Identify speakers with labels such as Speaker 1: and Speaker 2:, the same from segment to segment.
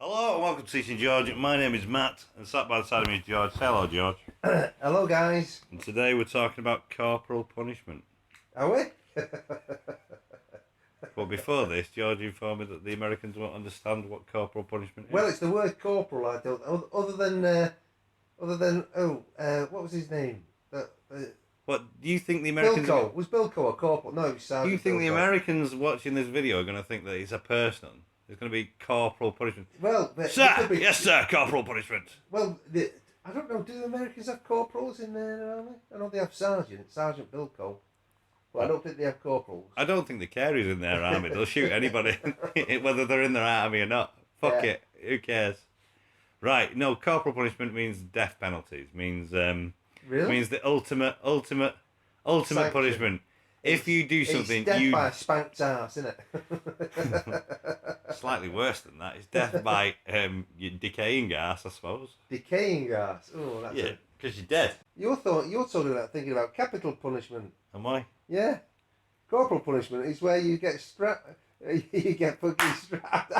Speaker 1: Hello and welcome to Teaching George. My name is Matt and sat by the side of me is George. Say hello, George.
Speaker 2: Hello, guys.
Speaker 1: And today we're talking about corporal punishment.
Speaker 2: Are we?
Speaker 1: But before this, George informed me that the Americans won't understand what corporal punishment is.
Speaker 2: Well, it's the word corporal. I don't. Other than what was his name?
Speaker 1: What do you think the Americans?
Speaker 2: Bilko. Was Bilko a corporal? No, it was Sergeant.
Speaker 1: Do you think
Speaker 2: Bilko.
Speaker 1: the Americans watching this video are going to think that it's a person? It's going to be corporal punishment.
Speaker 2: Well,
Speaker 1: Sir, yes, sir, corporal punishment.
Speaker 2: Well, I don't know. Do the Americans have corporals in their army? I know they have Sergeant Bilko. But I don't think they have corporals.
Speaker 1: I don't think the care is in their army. They'll shoot anybody, whether they're in their army or not. Fuck it. Who cares? Right. No, corporal punishment means death penalties. Means
Speaker 2: Really?
Speaker 1: means the ultimate
Speaker 2: Sanction.
Speaker 1: punishment. If you do something,
Speaker 2: it's death by spanked ass, isn't it?
Speaker 1: Slightly worse than that. It's death by your decaying ass, I suppose.
Speaker 2: Decaying ass. Oh, that's
Speaker 1: Yeah, because you're dead.
Speaker 2: You're thinking about capital punishment.
Speaker 1: Am I?
Speaker 2: Yeah. Corporal punishment is where you get strapped. You get fucking strapped.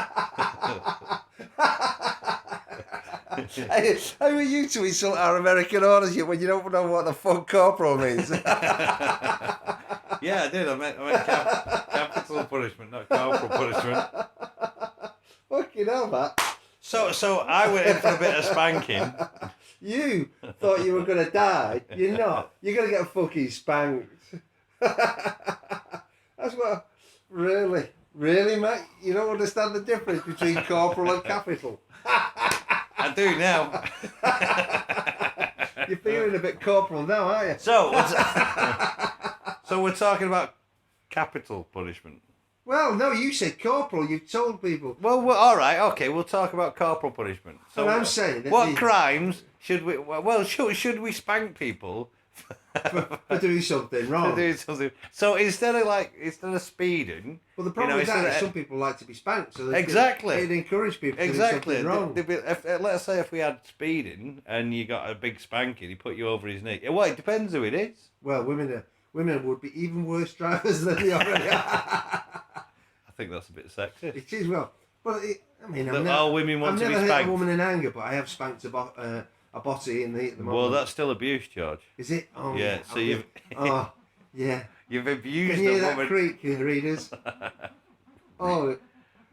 Speaker 2: How are you to insult our American orders when you don't know what the fuck corporal means?
Speaker 1: Yeah, I did. I meant capital punishment, not corporal punishment.
Speaker 2: Fucking hell, Matt.
Speaker 1: So I went in for a bit of spanking.
Speaker 2: You thought you were going to die. You're not. You're going to get fucking spanked. That's what... Really? Really, mate? You don't understand the difference between corporal and capital?
Speaker 1: I do now.
Speaker 2: You're feeling a bit corporal now, aren't you?
Speaker 1: So we're talking about capital punishment.
Speaker 2: Well, no, you said corporal. You've told people.
Speaker 1: Well, all right, okay. We'll talk about corporal punishment. So,
Speaker 2: But I'm saying that
Speaker 1: what crimes should we? Well, should we spank people
Speaker 2: for doing something wrong?
Speaker 1: for doing something? So instead of speeding.
Speaker 2: Well, the problem with that is
Speaker 1: instead
Speaker 2: some people like to be spanked, so
Speaker 1: Exactly.
Speaker 2: it'd encourage people to
Speaker 1: Exactly.
Speaker 2: do something wrong.
Speaker 1: Let's say if we had speeding and you got a big spanking, he put you over his knee. Well, it depends who it is.
Speaker 2: Well, women would be even worse drivers than they already are.
Speaker 1: I think that's a bit sexist.
Speaker 2: It is, well, but
Speaker 1: All women want
Speaker 2: I've
Speaker 1: to be
Speaker 2: never hit
Speaker 1: spanked.
Speaker 2: a woman in anger, but I have spanked a botty in the heat of the moment.
Speaker 1: Well, that's still abuse, George.
Speaker 2: Is it? Oh,
Speaker 1: Yeah, so you've
Speaker 2: Oh, yeah.
Speaker 1: you've
Speaker 2: Can
Speaker 1: abused
Speaker 2: you hear
Speaker 1: a
Speaker 2: that
Speaker 1: woman.
Speaker 2: creak, readers? Oh,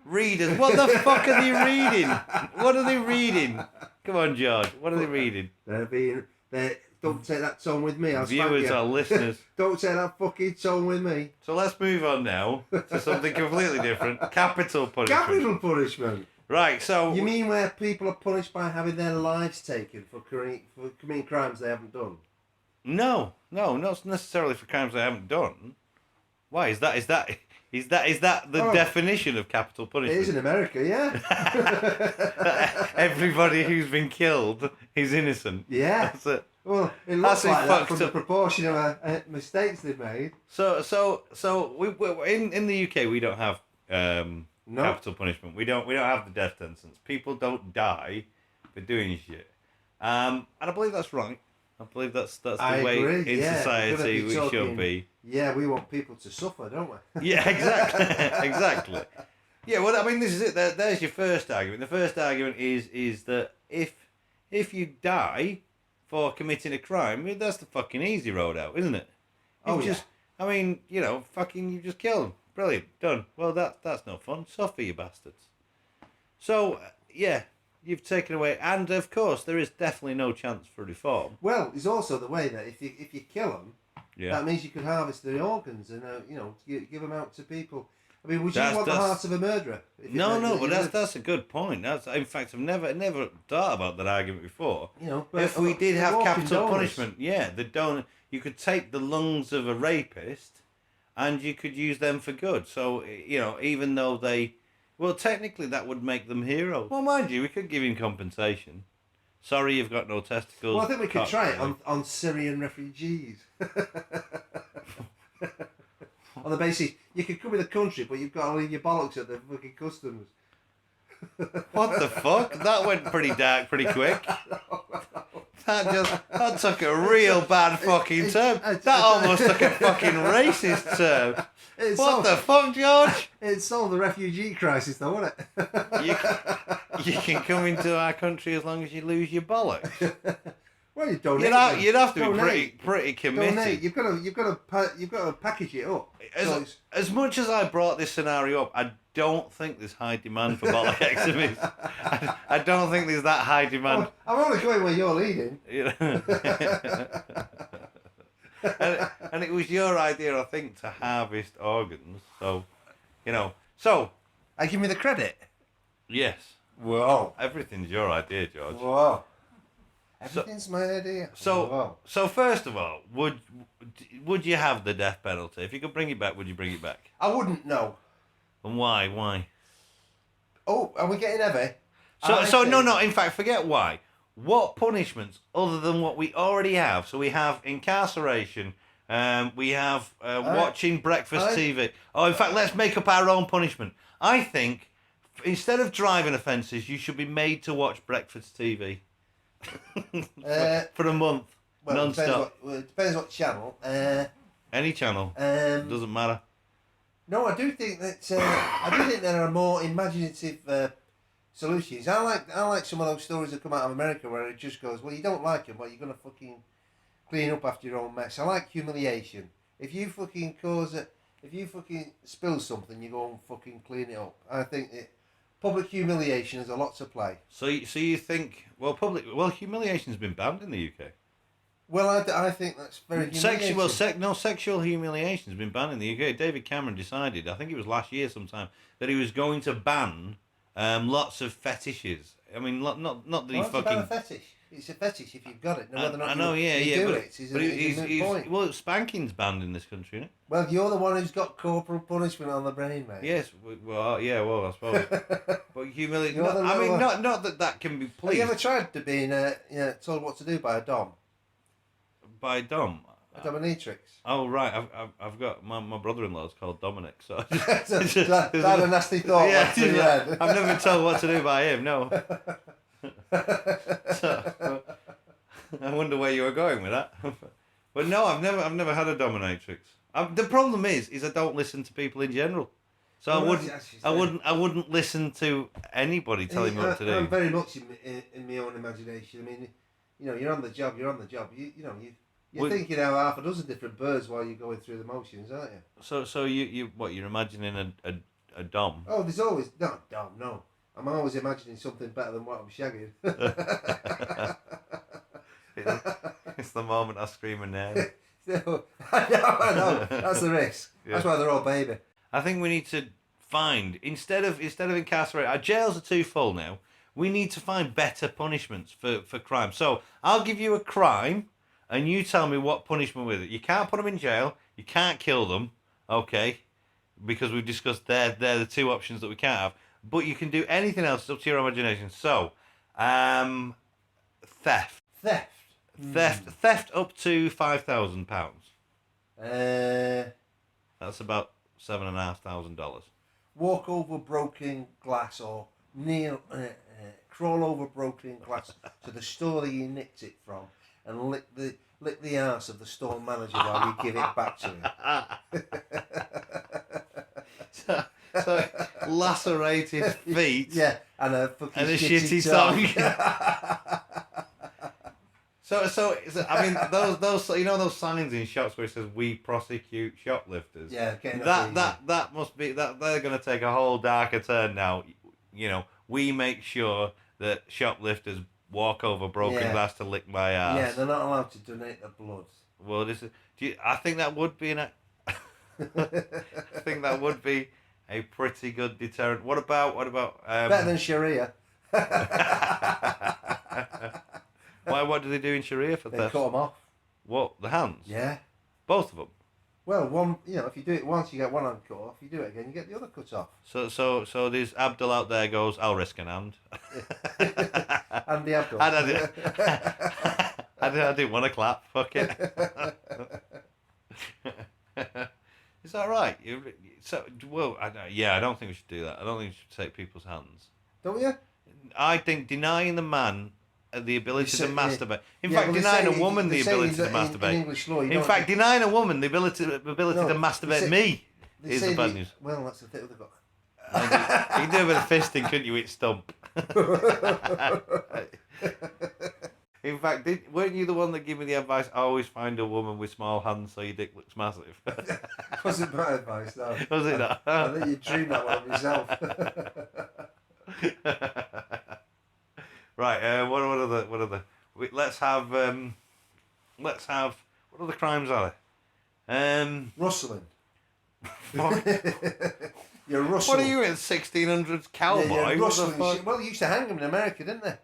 Speaker 1: Readers, what the fuck are they reading? What are they reading? Come on, George. What are they reading?
Speaker 2: don't take that tone with me. I'll spank
Speaker 1: Viewers
Speaker 2: you.
Speaker 1: or listeners.
Speaker 2: Don't take that fucking tone with me.
Speaker 1: So let's move on now to something completely different. Capital punishment.
Speaker 2: Capital punishment.
Speaker 1: Right, so...
Speaker 2: You mean where people are punished by having their lives taken for committing crimes they haven't done?
Speaker 1: No, not necessarily for crimes they haven't done. Why? Is that the definition of capital
Speaker 2: It
Speaker 1: punishment?
Speaker 2: is in America, yeah.
Speaker 1: Everybody who's been killed is innocent.
Speaker 2: Yeah.
Speaker 1: That's it.
Speaker 2: Well, it looks
Speaker 1: That's
Speaker 2: like that from
Speaker 1: fucked
Speaker 2: the
Speaker 1: up.
Speaker 2: proportion of mistakes they've made.
Speaker 1: So we in the UK we don't have
Speaker 2: No.
Speaker 1: capital punishment. We don't have the death sentence. People don't die for doing shit. And I believe that's right. I believe that's the way
Speaker 2: agree,
Speaker 1: in
Speaker 2: yeah.
Speaker 1: society
Speaker 2: We're
Speaker 1: we
Speaker 2: gonna be
Speaker 1: should
Speaker 2: talking-
Speaker 1: be.
Speaker 2: Yeah, we want people to suffer, don't we?
Speaker 1: Yeah, exactly. Exactly. Yeah, well, I mean, this is it. There's your first argument. The first argument is that if you die for committing a crime, that's the fucking easy road out, isn't it? I mean, you just kill them. Brilliant, done. Well, that's no fun. Suffer, you bastards. So, yeah, you've taken away, and of course, there is definitely no chance for reform.
Speaker 2: Well, it's also the way that if you kill them,
Speaker 1: Yeah.
Speaker 2: that means you can harvest their organs and give them out to people. I mean, would you
Speaker 1: That's-
Speaker 2: want the
Speaker 1: that's-
Speaker 2: heart of a murderer? If it
Speaker 1: No,
Speaker 2: meant that
Speaker 1: but
Speaker 2: you lived?
Speaker 1: that's a good point. In fact, I've never thought about that argument before.
Speaker 2: But
Speaker 1: If we did have
Speaker 2: walking
Speaker 1: capital
Speaker 2: donors.
Speaker 1: punishment, you could take the lungs of a rapist and you could use them for good. So, even though technically that would make them heroes. Well, mind you, we could give him compensation. Sorry, you've got no testicles.
Speaker 2: Well, I think we could
Speaker 1: Cock.
Speaker 2: try it on Syrian refugees. On the basis, you could come in the country, but you've got to leave your bollocks at the fucking customs.
Speaker 1: What the fuck? That went pretty dark pretty quick. That took a real bad fucking turn. That almost took a fucking racist turn. What the fuck, George?
Speaker 2: It solved the refugee crisis, though, wouldn't it?
Speaker 1: you can come into our country as long as you lose your bollocks.
Speaker 2: Well, you donate.
Speaker 1: You'd have to
Speaker 2: Donate.
Speaker 1: be pretty committed.
Speaker 2: Donate. You've got to package it up.
Speaker 1: As much as I brought this scenario up, I don't think there's high demand for bollock exhibits. I don't think there's that high demand.
Speaker 2: I'm only going where you're leading.
Speaker 1: You know? and it was your idea, I think, to harvest organs. So, you know. So,
Speaker 2: I give me the credit.
Speaker 1: Yes.
Speaker 2: Whoa.
Speaker 1: Everything's your idea, George.
Speaker 2: Whoa. Everything's my idea.
Speaker 1: So first of all, would you have the death penalty? If you could bring it back, would you bring it back?
Speaker 2: I wouldn't know.
Speaker 1: And why? Why?
Speaker 2: Oh, are we getting heavy?
Speaker 1: No. In fact, forget why. What punishments other than what we already have? So we have incarceration. We have watching breakfast TV. Oh, in fact, let's make up our own punishment. I think instead of driving offences, you should be made to watch breakfast TV. For a month, non-stop.
Speaker 2: It depends what channel.
Speaker 1: Any channel. Doesn't matter.
Speaker 2: No, I do think that there are more imaginative solutions. I like some of those stories that come out of America where it just goes, well, you don't like them, but you're gonna fucking clean up after your own mess. I like humiliation. If you fucking spill something, you go and fucking clean it up. I think public humiliation has a lot to play.
Speaker 1: So you think humiliation's been banned in the UK.
Speaker 2: Well, I think that's very humiliating.
Speaker 1: Sexual humiliation's been banned in the UK. David Cameron decided, I think it was last year sometime, that he was going to ban lots of fetishes. I mean, not that he fucking.
Speaker 2: It's about a fetish. It's a fetish if you've got it. No, whether or not
Speaker 1: I know,
Speaker 2: you do it is a point.
Speaker 1: Well, spanking's banned in this country, isn't it?
Speaker 2: Well, you're the one who's got corporal punishment on the brain, mate.
Speaker 1: Yes, I suppose. But humiliation. Not that can be pleased.
Speaker 2: Have you ever tried to be told what to do by a dom?
Speaker 1: By a dom?
Speaker 2: A dominatrix.
Speaker 1: Oh right, I've got my brother-in-law's called Dominic, so
Speaker 2: that's a nasty thought. Yeah,
Speaker 1: I've never been told what to do by him. No. So, I wonder where you were going with that. But no, I've never had a dominatrix. The problem is I don't listen to people in general. So I wouldn't listen to anybody telling me what to do.
Speaker 2: I'm very much in my own imagination. I mean, you're on the job. You're thinking out half a dozen different birds while you're going through the motions, aren't you?
Speaker 1: So you're imagining a dom?
Speaker 2: Oh, there's always not dom. No, I'm always imagining something better than what I'm shagging.
Speaker 1: It's the moment I scream a name.
Speaker 2: No, I know. That's the risk. Yeah. That's why they're all baby.
Speaker 1: I think we need to find instead of incarcerate. Our jails are too full now. We need to find better punishments for crime. So I'll give you a crime, and you tell me what punishment with it. You can't put them in jail. You can't kill them. Okay, because we've discussed they're the two options that we can't have. But you can do anything else. It's up to your imagination. So, theft. Theft up to £5,000. That's about $7,500.
Speaker 2: Walk over broken glass or crawl over broken glass to the store that you nicked it from and lick the arse of the store manager while you give it back to him.
Speaker 1: So lacerated feet.
Speaker 2: Yeah, and a fucking
Speaker 1: shitty song. So I mean those those signs in shops where it says "We prosecute shoplifters."
Speaker 2: Yeah,
Speaker 1: that must be that they're going to take a whole darker turn now. We make sure that shoplifters walk over broken glass to lick my ass.
Speaker 2: Yeah, they're not allowed to donate their blood.
Speaker 1: Well, I think that would be I think that would be a pretty good deterrent. What about
Speaker 2: better than Sharia?
Speaker 1: Why? What do they do in Sharia for
Speaker 2: theft?
Speaker 1: They
Speaker 2: cut them off.
Speaker 1: What? The hands?
Speaker 2: Yeah.
Speaker 1: Both of them.
Speaker 2: Well, one. If you do it once, you get one hand cut off. If you do it again, you get the other cut off.
Speaker 1: So there's Abdul out there goes, I'll risk an hand.
Speaker 2: And the Abdul.
Speaker 1: I didn't want to clap. Fuck it. Is that right? I don't think we should do that. I don't think we should take people's hands.
Speaker 2: Don't you?
Speaker 1: I think denying the man the ability to masturbate. In fact, denying a woman the ability to masturbate.
Speaker 2: In English law,
Speaker 1: in fact, denying a woman the ability to masturbate me is the bad news.
Speaker 2: Well, that's the thing.
Speaker 1: And you can do a bit of fisting, couldn't you? With stump. In fact, weren't you the one that gave me the advice? Always find a woman with small hands so your dick looks massive.
Speaker 2: Wasn't my advice, no.
Speaker 1: Was it not?
Speaker 2: I think you dreamed that one of yourself.
Speaker 1: Right. What are the? Let's have. What other crimes are there?
Speaker 2: Rustling.
Speaker 1: What,
Speaker 2: You're rustling.
Speaker 1: what are you in 1600s cowboy?
Speaker 2: Yeah,
Speaker 1: What the
Speaker 2: rustling.
Speaker 1: fuck?
Speaker 2: Well, they used to hang them in America, didn't they?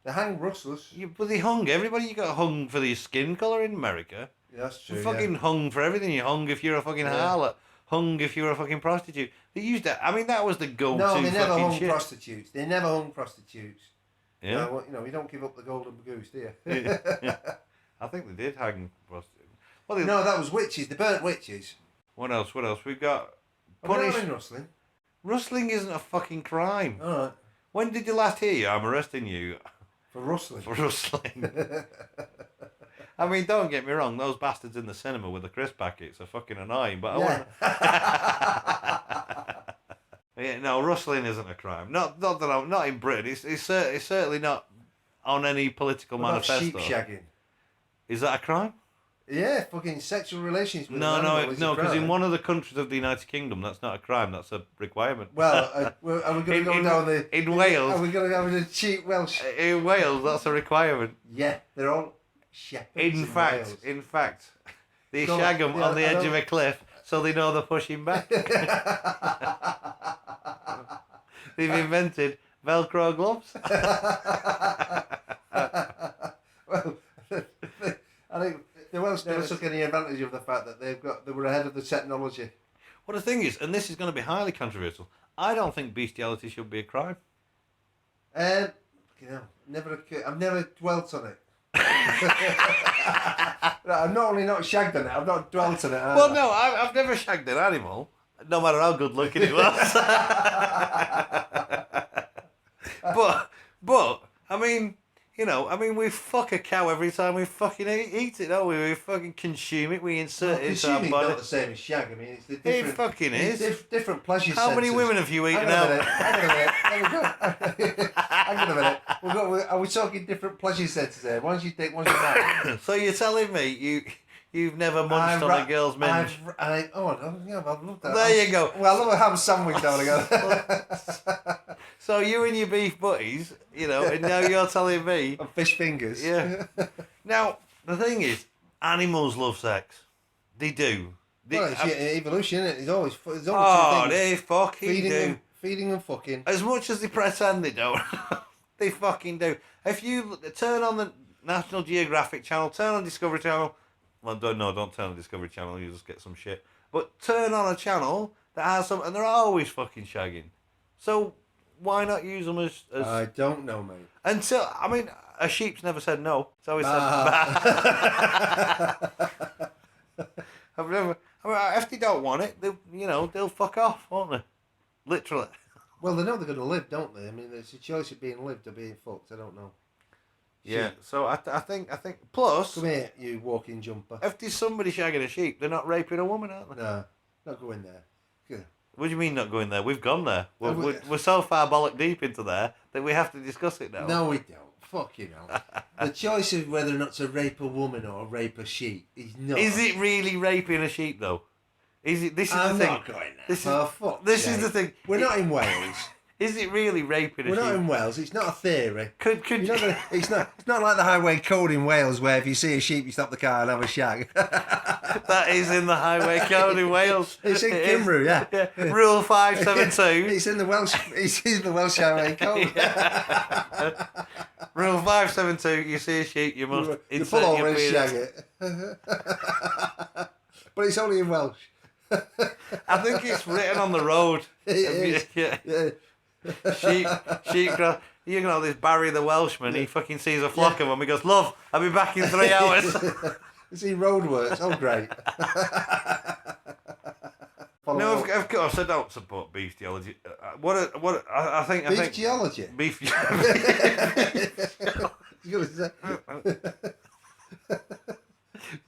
Speaker 2: They hang rustlers.
Speaker 1: But they hung. Everybody got hung for their skin colour in America.
Speaker 2: Yeah, that's true.
Speaker 1: You fucking hung for everything. You hung if you're a fucking harlot. Hung if you're a fucking prostitute. They used that. I mean, that was the go-to
Speaker 2: No, they never hung
Speaker 1: shit.
Speaker 2: prostitutes. They never hung prostitutes.
Speaker 1: Yeah.
Speaker 2: You don't give up the golden goose, do you?
Speaker 1: Yeah. I think they did hang prostitutes. Well,
Speaker 2: No, that was witches. They burnt witches.
Speaker 1: What else? We've got
Speaker 2: Punish. In rustling.
Speaker 1: Rustling isn't a fucking crime.
Speaker 2: All right.
Speaker 1: When did you last hear you? I'm arresting you
Speaker 2: For rustling.
Speaker 1: for rustling. I mean, don't get me wrong. Those bastards in the cinema with the crisp packets are fucking annoying. But no, rustling isn't a crime. Not that I'm not in Britain. It's certainly not on any political
Speaker 2: What about
Speaker 1: manifesto.
Speaker 2: sheep shagging?
Speaker 1: Is that a crime?
Speaker 2: Yeah, fucking sexual relations with an
Speaker 1: No,
Speaker 2: animal is a
Speaker 1: because in
Speaker 2: crime.
Speaker 1: one of the countries of the United Kingdom, that's not a crime. That's a requirement.
Speaker 2: Well, are we going to go down the...
Speaker 1: in Wales?
Speaker 2: Are we going to go with a cheap Welsh?
Speaker 1: In Wales, that's a requirement.
Speaker 2: Yeah, they're all shepherds
Speaker 1: In fact,
Speaker 2: Wales.
Speaker 1: they
Speaker 2: Go on,
Speaker 1: shag them
Speaker 2: yeah,
Speaker 1: on the edge of a cliff so they know they're pushing back. They've invented Velcro gloves.
Speaker 2: Well, I think the Welsh never took any advantage of the fact that they were ahead of the technology.
Speaker 1: Well, the thing is, and this is going to be highly controversial, I don't think bestiality should be a crime.
Speaker 2: I've never dwelt on it. I've not only not shagged on it, I've not dwelt on it.
Speaker 1: Well, no, I've never shagged an animal, no matter how good looking it was. but I mean, we fuck a cow every time we fucking eat it, don't we? We fucking consume it, we insert it into our
Speaker 2: consuming
Speaker 1: body.
Speaker 2: not the same as shag. I mean, it's the different.
Speaker 1: It fucking is.
Speaker 2: Different pleasure
Speaker 1: How many
Speaker 2: centres.
Speaker 1: women have you eaten
Speaker 2: Hang on a
Speaker 1: out?
Speaker 2: minute. Hang on a minute. Are we talking different pleasure centres here? One's your dick, one's your mouth.
Speaker 1: So you're telling me you've never munched on a girl's minge?
Speaker 2: I've loved that.
Speaker 1: There you go.
Speaker 2: Well, I love a ham sandwich down ago.
Speaker 1: So you and your beef buddies, and now you're telling me.
Speaker 2: And fish fingers.
Speaker 1: Yeah. Now, the thing is, animals love sex. They do.
Speaker 2: Well, it's evolution, isn't it? There's always two things.
Speaker 1: They fucking do.
Speaker 2: Feeding and fucking.
Speaker 1: As much as they pretend they don't, they fucking do. If you turn on the National Geographic channel, turn on Discovery Channel. Well, don't turn on Discovery Channel, you just get some shit. But turn on a channel that has some, and they're always fucking shagging. So why not use them as...
Speaker 2: I don't know, mate.
Speaker 1: Until, a sheep's never said no. It's always said I've never... if they don't want it, they'll fuck off, won't they? Literally.
Speaker 2: Well, they know they're going to live, don't they? I mean, it's a choice of being lived or being fucked. I don't know.
Speaker 1: Yeah, so I think plus,
Speaker 2: Come here, you walking jumper.
Speaker 1: if there's somebody shagging a sheep, they're not raping a woman, are they?
Speaker 2: No, not go in there. Yeah.
Speaker 1: What do you mean not going there? We've gone there. We're so far bollock deep into there that we have to discuss it now.
Speaker 2: No, we don't. Fuck you know. The choice of whether or not to rape a woman or rape a sheep is not.
Speaker 1: Is it really raping a sheep though? Is it? This is
Speaker 2: I'm
Speaker 1: the thing.
Speaker 2: not going there.
Speaker 1: This is the thing.
Speaker 2: We're not in Wales.
Speaker 1: Is it really raping a
Speaker 2: We're
Speaker 1: sheep?
Speaker 2: not in Wales. It's not a theory.
Speaker 1: Could
Speaker 2: You're not gonna, it's not like the highway code in Wales where if you see a sheep you stop the car and have a shag.
Speaker 1: That is in the highway code in Wales.
Speaker 2: It's in Cymru, yeah.
Speaker 1: Rule 572.
Speaker 2: It's in the Welsh highway code.
Speaker 1: Rule 572. You see a sheep, you must
Speaker 2: You
Speaker 1: insert
Speaker 2: pull over
Speaker 1: your
Speaker 2: and
Speaker 1: penis.
Speaker 2: shag it. But it's only in Welsh.
Speaker 1: I think it's written on the road.
Speaker 2: It is.
Speaker 1: Yeah.
Speaker 2: Yeah.
Speaker 1: Sheep cross. You know this Barry the Welshman. He fucking sees a flock of them. He goes, "Love, I'll be back in 3 hours."
Speaker 2: Is he roadworks? Oh, great.
Speaker 1: No, of course I don't support beef theology. I think
Speaker 2: Beef geology?
Speaker 1: beef.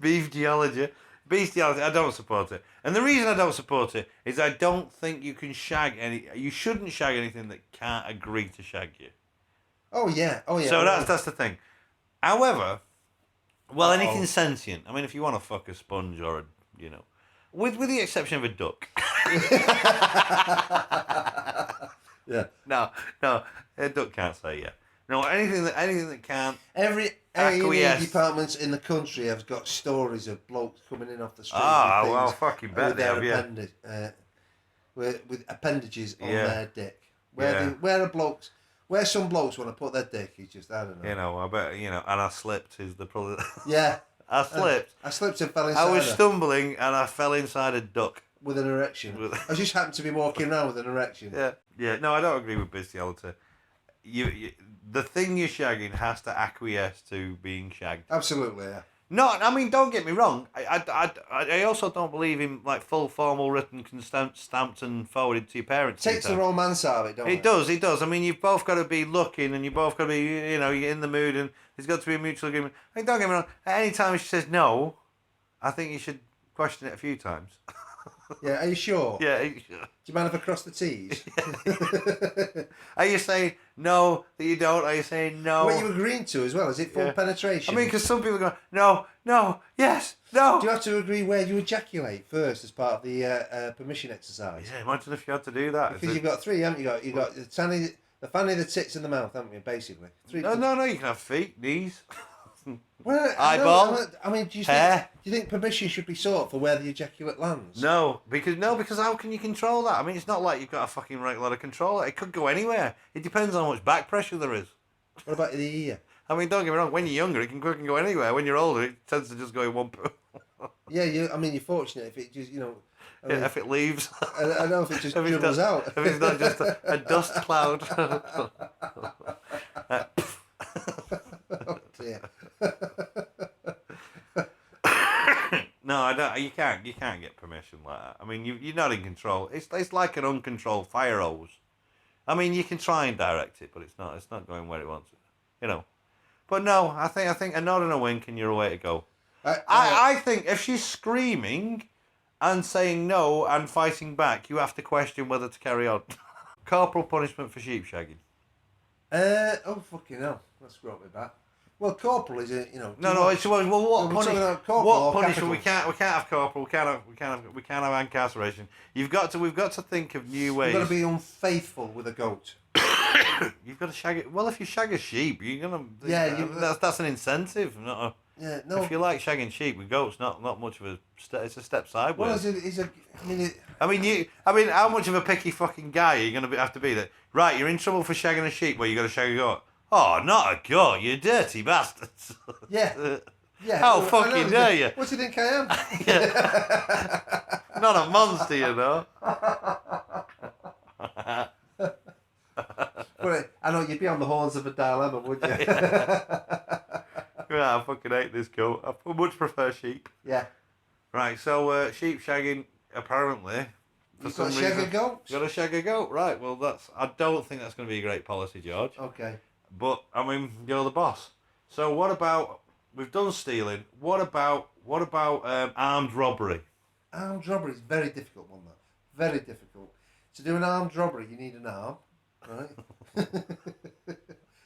Speaker 1: Beef geology. Bestiality, I don't support it. And the reason I don't support it is I don't think you can shag you shouldn't shag anything that can't agree to shag you.
Speaker 2: Oh yeah.
Speaker 1: So that's the thing. However, well,
Speaker 2: Uh-oh.
Speaker 1: anything sentient. I mean, if you want to fuck a sponge or a, with the exception of a duck.
Speaker 2: Yeah.
Speaker 1: No, a duck can't say yeah. No, anything that can't.
Speaker 2: Every
Speaker 1: acquiesce.
Speaker 2: departments in the country have got stories of blokes coming in off the street
Speaker 1: Ah,
Speaker 2: with things,
Speaker 1: well, fucking bet
Speaker 2: with
Speaker 1: they
Speaker 2: their
Speaker 1: have, yeah.
Speaker 2: with appendages on
Speaker 1: Yeah.
Speaker 2: their dick.
Speaker 1: Yeah.
Speaker 2: Where some blokes want to put their dick is just, I don't know.
Speaker 1: I bet, and I slipped is the problem.
Speaker 2: Yeah.
Speaker 1: I slipped.
Speaker 2: I slipped and fell inside.
Speaker 1: I was
Speaker 2: her
Speaker 1: stumbling and I fell inside a duck.
Speaker 2: with an erection. I just happened to be walking around with an erection.
Speaker 1: Yeah. No, I don't agree with bestiality. The thing you're shagging has to acquiesce to being shagged.
Speaker 2: Absolutely, yeah.
Speaker 1: No, I mean, don't get me wrong. I also don't believe in like full formal written stamped and forwarded to your parents.
Speaker 2: Takes the romance out of it, don't it?
Speaker 1: It does. I mean, you've both got to be looking and you've both got to be, you're in the mood and there's got to be a mutual agreement. I mean, don't get me wrong. At any time she says no, I think you should question it a few times.
Speaker 2: Yeah, are you sure?
Speaker 1: Yeah.
Speaker 2: Do you mind if I cross the T's?
Speaker 1: Are you saying no that you don't? Are you saying no?
Speaker 2: What are you agreeing to as well? Is it full penetration?
Speaker 1: I mean, because some people go, no, yes, no.
Speaker 2: Do you have to agree where you ejaculate first as part of the permission exercise?
Speaker 1: Yeah, imagine if you had to do that.
Speaker 2: Because you've got three, haven't you? You've got the fanny, the tits, and the mouth, haven't you? Basically, three.
Speaker 1: No, you can have feet, knees.
Speaker 2: Well,
Speaker 1: eyeball.
Speaker 2: I mean, do you think permission should be sought for where the ejaculate lands?
Speaker 1: No, because how can you control that? I mean, it's not like you've got a fucking right lot of control. It could go anywhere. It depends on how much back pressure there is.
Speaker 2: What about the ear?
Speaker 1: I mean, don't get me wrong. When you're younger, it can go anywhere. When you're older, it tends to just go in one.
Speaker 2: Yeah, you're fortunate if it just,
Speaker 1: if it leaves.
Speaker 2: I don't know if it just dribbles out.
Speaker 1: If it's not just a dust cloud.
Speaker 2: Oh dear.
Speaker 1: No, I don't. You can't get permission like that. I mean, you're not in control. It's like an uncontrolled fire hose. I mean, you can try and direct it, but it's not going where it wants it. But no, I think a nod and a wink and you're away to go. I think if she's screaming and saying no and fighting back, you have to question whether to carry on. Corporal punishment for sheep shagging.
Speaker 2: Oh fucking hell! That's brought me back. Well, corporal is a
Speaker 1: No. It's what punishment? We
Speaker 2: capital.
Speaker 1: can't have corporal. We can't have incarceration. We've got to think of new ways.
Speaker 2: You've got to be unfaithful with a goat.
Speaker 1: You've got to shag it. Well, if you shag a sheep, you're gonna.
Speaker 2: Yeah,
Speaker 1: that's an incentive. Not a,
Speaker 2: yeah, no.
Speaker 1: If you like shagging sheep with goats, not much of a step. It's a step sideways.
Speaker 2: Well,
Speaker 1: how much of a picky fucking guy are you gonna have to be? That right? You're in trouble for shagging a sheep. Where you got to shag a goat. Oh, not a goat, you dirty bastards.
Speaker 2: Yeah. Yeah.
Speaker 1: How fucking dare you?
Speaker 2: What do you think I am?
Speaker 1: Not a monster, you know.
Speaker 2: Well, I know you'd be on the horns of a dilemma, wouldn't you?
Speaker 1: Yeah, I fucking hate this goat. I much prefer sheep.
Speaker 2: Yeah.
Speaker 1: Right, so sheep shagging, apparently.
Speaker 2: You've got to shag a goat?
Speaker 1: You've got to shag a goat, right. Well, I don't think that's going to be a great policy, George.
Speaker 2: Okay.
Speaker 1: But, I mean, you're the boss. So what about, we've done stealing, what about armed robbery?
Speaker 2: Armed robbery is a very difficult one, though. Very difficult. To do an armed robbery, you need an arm, right?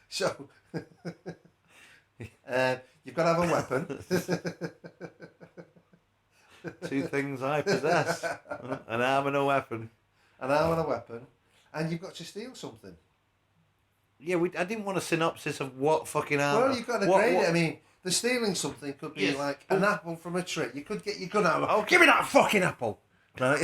Speaker 2: So, you've got to have a weapon.
Speaker 1: Two things I possess. An arm and a weapon.
Speaker 2: An arm and a weapon. And you've got to steal something.
Speaker 1: Yeah, I didn't want a synopsis of what fucking arm.
Speaker 2: Well, you've got to grade it. I mean, the stealing something could be like an apple from a tree. You could get your gun out.
Speaker 1: Okay.
Speaker 2: Give me that fucking apple. Right?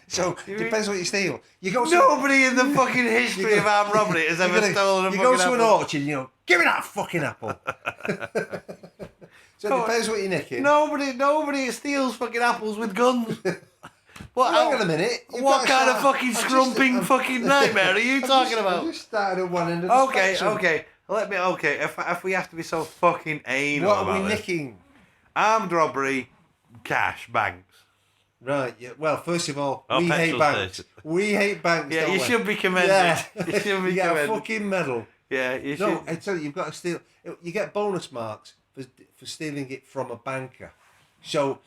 Speaker 2: So, depends what you steal. You go
Speaker 1: Nobody in the fucking history of armed robbery has ever stolen a fucking apple.
Speaker 2: You go to an orchard and give me that fucking apple. So it depends what you're nicking.
Speaker 1: Nobody steals fucking apples with guns. What?
Speaker 2: Hang on a minute.
Speaker 1: What kind of fucking scrumping fucking nightmare are you talking about?
Speaker 2: I just started at one end of the spectrum.
Speaker 1: Okay. If we have to be so fucking anal
Speaker 2: what
Speaker 1: about
Speaker 2: are we
Speaker 1: this.
Speaker 2: nicking?
Speaker 1: Armed robbery, cash, banks.
Speaker 2: Right, yeah. Well, first of all, we
Speaker 1: petrol
Speaker 2: hate banks.
Speaker 1: station.
Speaker 2: We hate banks.
Speaker 1: Yeah,
Speaker 2: don't
Speaker 1: you
Speaker 2: we?
Speaker 1: should be commended.
Speaker 2: Yeah.
Speaker 1: You should be
Speaker 2: You get a
Speaker 1: commended.
Speaker 2: fucking medal.
Speaker 1: Yeah, you should.
Speaker 2: No, I tell you, you've got to steal. You get bonus marks for stealing it from a banker. So,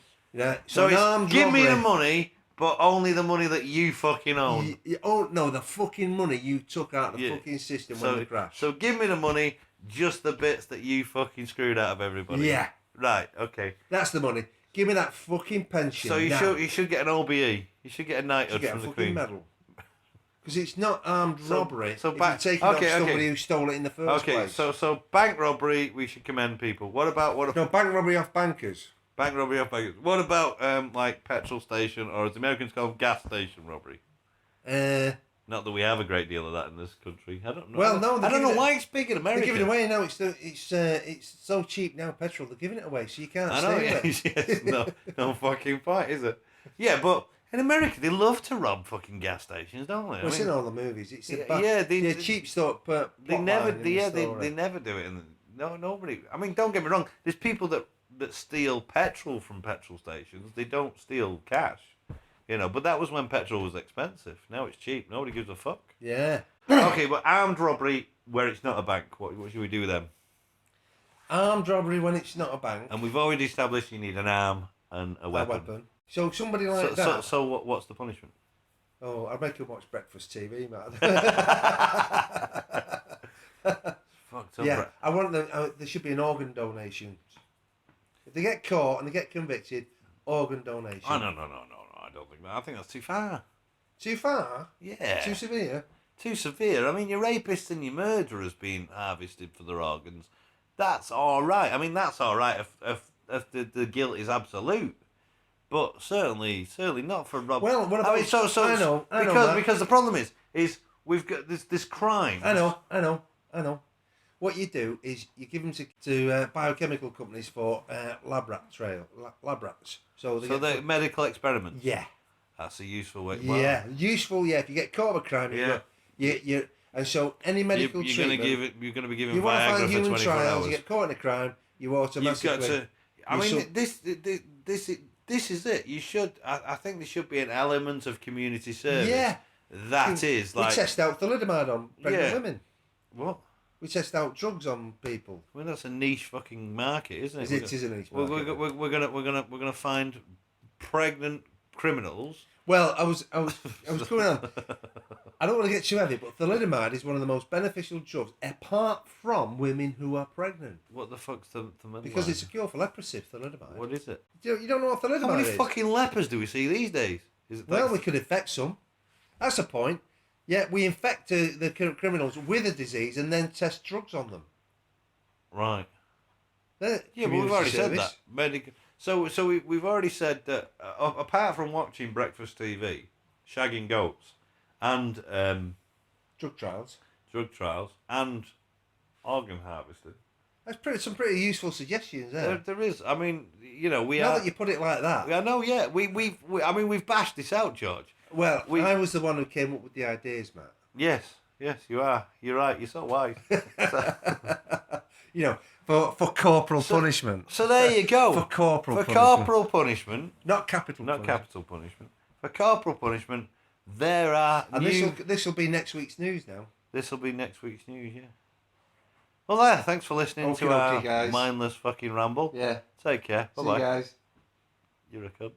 Speaker 1: So
Speaker 2: an armed
Speaker 1: give
Speaker 2: robbery.
Speaker 1: me the money, but only the money that you fucking own.
Speaker 2: Oh no, the fucking money you took out of the
Speaker 1: Yeah.
Speaker 2: fucking system
Speaker 1: So,
Speaker 2: when they crashed.
Speaker 1: so give me the money, just the bits that you fucking screwed out of everybody.
Speaker 2: Yeah.
Speaker 1: Right. Okay.
Speaker 2: That's the money. Give me that fucking pension.
Speaker 1: So you
Speaker 2: now.
Speaker 1: should get an OBE. You should get a
Speaker 2: You
Speaker 1: knighthood
Speaker 2: get a
Speaker 1: from the
Speaker 2: fucking
Speaker 1: Queen.
Speaker 2: medal. Because it's not armed robbery.
Speaker 1: So
Speaker 2: if
Speaker 1: back-
Speaker 2: you're taking off
Speaker 1: okay,
Speaker 2: somebody who stole it in the first
Speaker 1: Okay.
Speaker 2: place.
Speaker 1: So bank robbery, we should commend people. What about
Speaker 2: No, bank robbery off bankers.
Speaker 1: bank robbery off bankers? What about like petrol station, or as the Americans call them, gas station robbery? Not that we have a great deal of that in this country. I don't know.
Speaker 2: Well, no,
Speaker 1: I don't know why it's big in America.
Speaker 2: They're giving it away now. It's so cheap now. Petrol. They're giving it away, so you can't.
Speaker 1: I know.
Speaker 2: Steal it.
Speaker 1: Yes, no fucking point, is it? Yeah, but in America they love to rob fucking gas stations, don't they?
Speaker 2: Well, it's in all the movies. It's the cheap stuff.
Speaker 1: They never do it. Nobody. I mean, don't get me wrong. There's people that steal petrol from petrol stations. They don't steal cash. But that was when petrol was expensive. Now it's cheap. Nobody gives a fuck.
Speaker 2: Yeah.
Speaker 1: Okay, but armed robbery where it's not a bank. What should we do with them?
Speaker 2: Armed robbery when it's not a bank.
Speaker 1: And we've already established you need an arm and a weapon.
Speaker 2: So somebody like that.
Speaker 1: So what's the punishment?
Speaker 2: Oh, I'd make him watch breakfast TV, man.
Speaker 1: Fucked up.
Speaker 2: Yeah, I want them. There should be an organ donation. If they get caught and they get convicted, organ donation.
Speaker 1: Oh no! I don't think that. I think that's too far.
Speaker 2: Too far?
Speaker 1: Yeah.
Speaker 2: Too severe?
Speaker 1: Too severe. I mean, your rapists and your murderers being harvested for their organs. That's all right. I mean, that's all right if the guilt is absolute. But certainly not for rob.
Speaker 2: Well, what about?
Speaker 1: I mean, so
Speaker 2: I know,
Speaker 1: because the problem is we've got this crime.
Speaker 2: I know. What you do is you give them to biochemical companies for lab rats. So
Speaker 1: they're medical experiments.
Speaker 2: Yeah.
Speaker 1: That's a useful way.
Speaker 2: Yeah, useful. Yeah, if you get caught with a crime, you and so any medical treatment.
Speaker 1: You're going to be giving
Speaker 2: you want to
Speaker 1: Viagra
Speaker 2: find
Speaker 1: for
Speaker 2: human
Speaker 1: 24
Speaker 2: trials.
Speaker 1: hours.
Speaker 2: You get caught in a crime, you automatically.
Speaker 1: You've got to. I mean, this is it. You should. I think there should be an element of community service.
Speaker 2: Yeah.
Speaker 1: That is like.
Speaker 2: We test out thalidomide on pregnant women.
Speaker 1: What?
Speaker 2: We test out drugs on people.
Speaker 1: I mean, that's a niche fucking market, isn't it?
Speaker 2: It is a niche market.
Speaker 1: We're gonna find pregnant criminals.
Speaker 2: Well, I was going on. I don't want to get too heavy, but thalidomide is one of the most beneficial drugs, apart from women who are pregnant.
Speaker 1: What the fuck's thalidomide?
Speaker 2: Because it's a cure for leprosy. Thalidomide.
Speaker 1: What is it?
Speaker 2: You don't know what thalidomide is?
Speaker 1: How many fucking lepers do we see these days?
Speaker 2: Well, we could infect some. That's the point. Yeah, we infect the criminals with a disease and then test drugs on them.
Speaker 1: Right.
Speaker 2: Yeah,
Speaker 1: but we've already said that. So we've already said that apart from watching breakfast TV, shagging goats, and
Speaker 2: drug trials,
Speaker 1: and organ harvesting.
Speaker 2: That's some pretty useful suggestions there.
Speaker 1: There is. I mean, we
Speaker 2: now
Speaker 1: are.
Speaker 2: That you put it like that.
Speaker 1: I know. Yeah. We've bashed this out, George.
Speaker 2: Well, I was the one who came up with the ideas, Matt.
Speaker 1: Yes, you are. You're right. You're so wise.
Speaker 2: For corporal punishment.
Speaker 1: So there you go.
Speaker 2: For corporal
Speaker 1: punishment.
Speaker 2: Not capital
Speaker 1: punishment. For corporal punishment, there are.
Speaker 2: And this will be next week's news now.
Speaker 1: This will be next week's news, yeah. Well, thanks for listening to our
Speaker 2: guys.
Speaker 1: mindless fucking ramble.
Speaker 2: Yeah.
Speaker 1: Take care. Bye-bye.
Speaker 2: See you guys.
Speaker 1: You're a cunt.